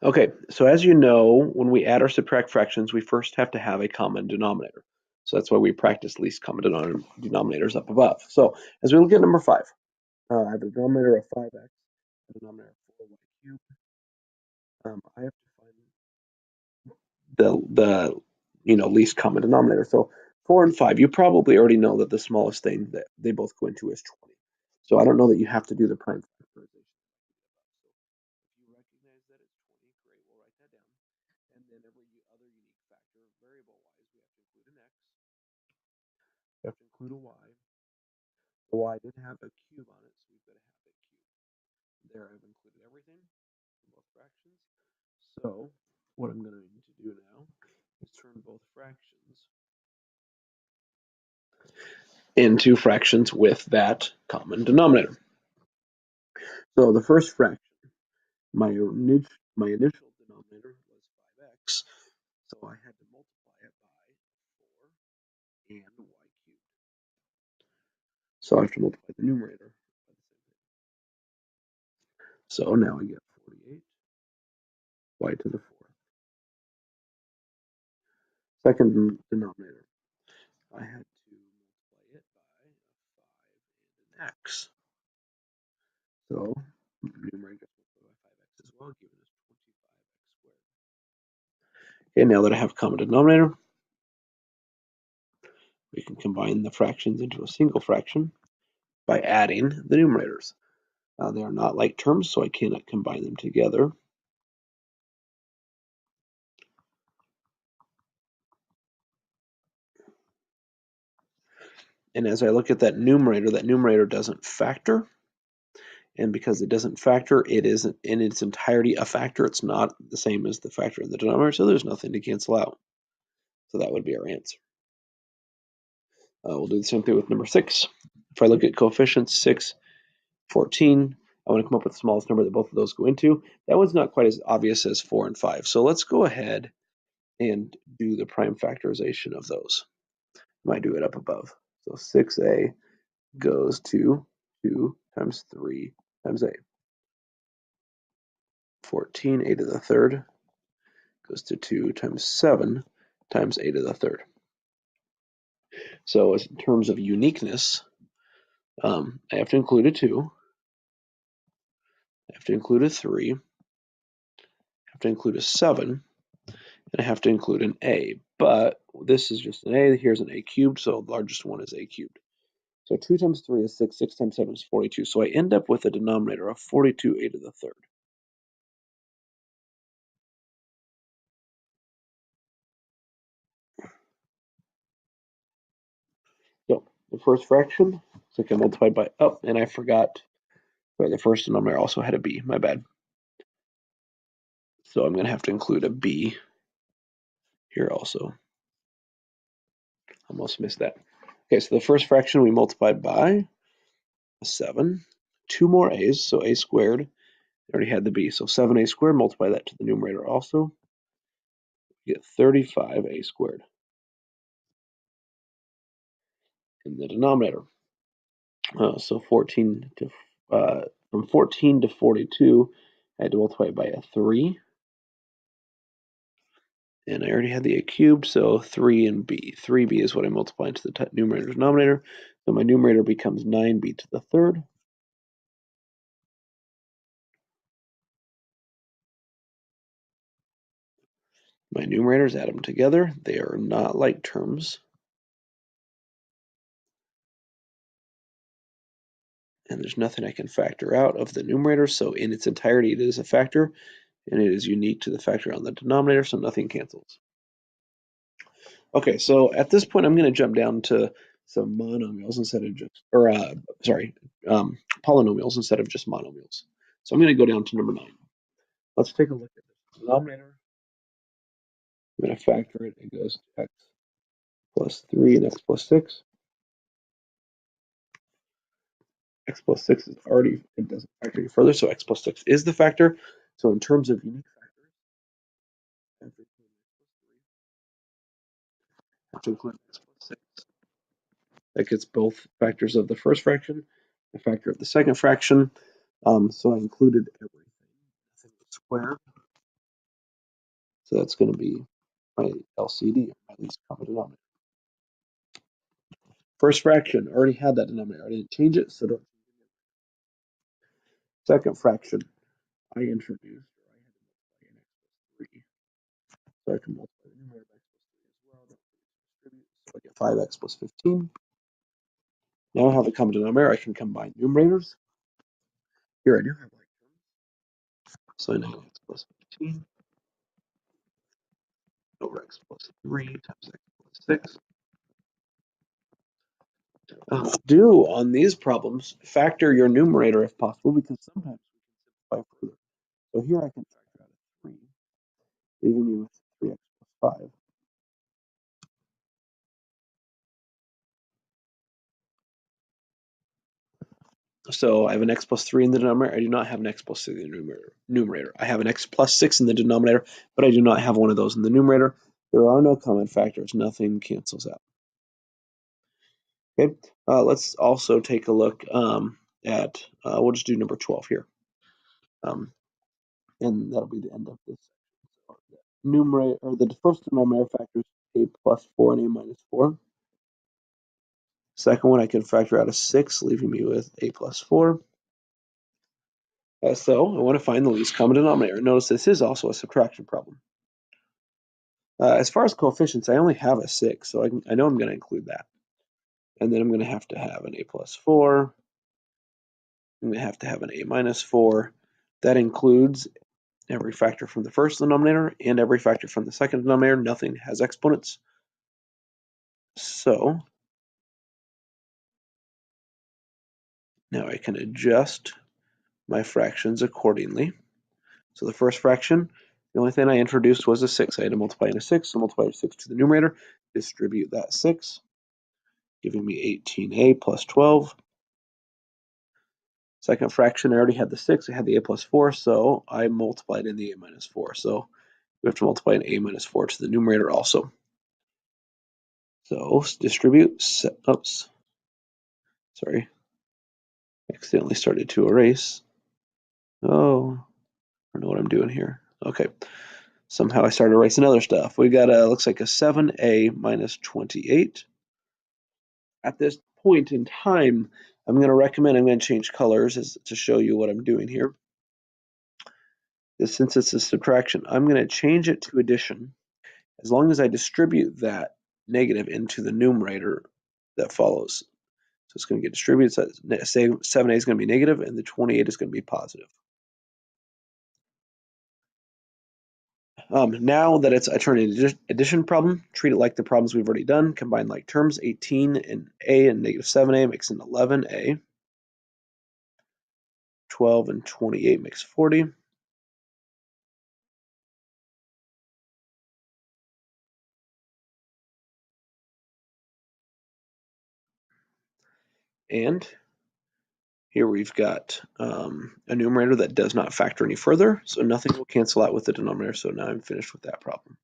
Okay, so as you know, when we add or subtract fractions, we first have to have a common denominator. So that's why we practice least common denominators up above. So as we look at number 5, I have a denominator of 5x, a denominator of 4y cubed. I have to find the least common denominator. So 4 and 5, you probably already know that the smallest thing that they both go into is 20. So I don't know that you have to do the prime factorization. If you recognize that it's 20, great, we'll write that down. And then every other unique factor, variable-wise, we have to include an x, we have to include a y. The y did have a cube on it, so we've got to have a cube. There I've included everything in both fractions. So what I'm going to need to do now is turn both fractions into fractions with that common denominator. So the first fraction, my initial denominator was 5x, so I had to multiply it by 4 and y cubed. So I have to multiply the numerator by the same thing. So now I get 48 y to the 4th. Second denominator, I had to multiply it by a 5 and an x. So numerator gets multiplied by 5x as well, giving us 25x squared. Okay, now that I have a common denominator, we can combine the fractions into a single fraction by adding the numerators. They are not like terms, so I cannot combine them together. And as I look at that numerator doesn't factor. And because it doesn't factor, it isn't in its entirety a factor. It's not the same as the factor in the denominator, so there's nothing to cancel out. So that would be our answer. We'll do the same thing with number 6. If I look at coefficients, 6, 14, I want to come up with the smallest number that both of those go into. That one's not quite as obvious as 4 and 5. So let's go ahead and do the prime factorization of those. I might do it up above. So 6a goes to 2 times 3 times a. 14, a to the third, goes to 2 times 7 times a to the third. So in terms of uniqueness, I have to include a 2, I have to include a 3, I have to include a 7, and I have to include an a. But this is just an a, here's an a cubed, so the largest one is a cubed. So 2 times 3 is 6, 6 times 7 is 42. So I end up with a denominator of 42a to the third. So the first fraction, so I can multiply by up, and I forgot, the first denominator also had a b, my bad. So I'm going to have to include a b here also. Almost missed that. Okay, so the first fraction we multiplied by 7. 2 more a's, so a squared. I already had the b, so 7a squared, multiply that to the numerator also. We get 35a squared in the denominator. So 14 to from 14 to 42, I had to multiply it by a 3. And I already had the a cubed, so 3 and b. 3b is what I multiply into the numerator denominator. So my numerator becomes 9b to the third. My numerators, add them together. They are not like terms. And there's nothing I can factor out of the numerator, so in its entirety it is a factor, and it is unique to the factor on the denominator, so nothing cancels. Okay, so at this point I'm going to jump down to some monomials instead of just, polynomials instead of just monomials. So I'm going to go down to number 9. Let's take a look at the denominator. I'm going to factor it. It goes to x plus 3 and x plus 6. X plus 6 is already, it doesn't factor any further, so x plus 6 is the factor. So in terms of unique factors, I have to include x plus 6. That gets both factors of the first fraction, the factor of the second fraction. So I included everything. Nothing was squared. So that's going to be my LCD, my least common denominator. First fraction, I already had that denominator. I didn't change it, so don't. Second fraction, I introduced, or I had to multiply an x plus 3. So I can multiply the numerator by x plus 3 as well. Distribute, so I get 5x plus 15. Now I have a common denominator. I can combine numerators. Here I do have like terms. So 9x plus 15 over x plus 3 times x plus 6. Do on these problems factor your numerator if possible, because sometimes we can simplify further. So here I can factor out a 3, leaving me with 3x plus 5. So I have an x plus 3 in the denominator. I do not have an x plus 6 in the numerator. I have an x plus 6 in the denominator, but I do not have one of those in the numerator. There are no common factors. Nothing cancels out. Okay, let's also take a look at, we'll just do number 12 here. And that'll be the end of this section. Numerator, or the first denominator factors a plus 4 and a minus 4. Second one, I can factor out a 6, leaving me with a plus 4. So I want to find the least common denominator. Notice this is also a subtraction problem. As far as coefficients, I only have a 6, so I know I'm going to include that. And then I'm going to have an a plus 4. I'm going to have an a minus 4. That includes every factor from the first denominator and every factor from the second denominator. Nothing has exponents. So now I can adjust my fractions accordingly. So the first fraction, the only thing I introduced was a 6. I had to multiply in a 6, so multiply a 6 to the numerator, distribute that 6, giving me 18a plus 12. Second fraction, I already had the 6, I had the a plus 4, so I multiplied in the a minus 4. So we have to multiply an a minus 4 to the numerator also. So distribute, oops, sorry, accidentally started to erase. Oh, I don't know what I'm doing here. Okay, somehow I started erasing other stuff. We got looks like a 7a minus 28. At this point in time, I'm going to change colors to show you what I'm doing here. Since it's a subtraction, I'm going to change it to addition. As long as I distribute that negative into the numerator that follows. So it's going to get distributed. So say 7a is going to be negative and the 28 is going to be positive. Now that it's a turn in addition problem, treat it like the problems we've already done. Combine like terms. 18 and a and negative 7a makes an 11a. 12 and 28 makes 40. And here we've got a numerator that does not factor any further, so nothing will cancel out with the denominator. So now I'm finished with that problem.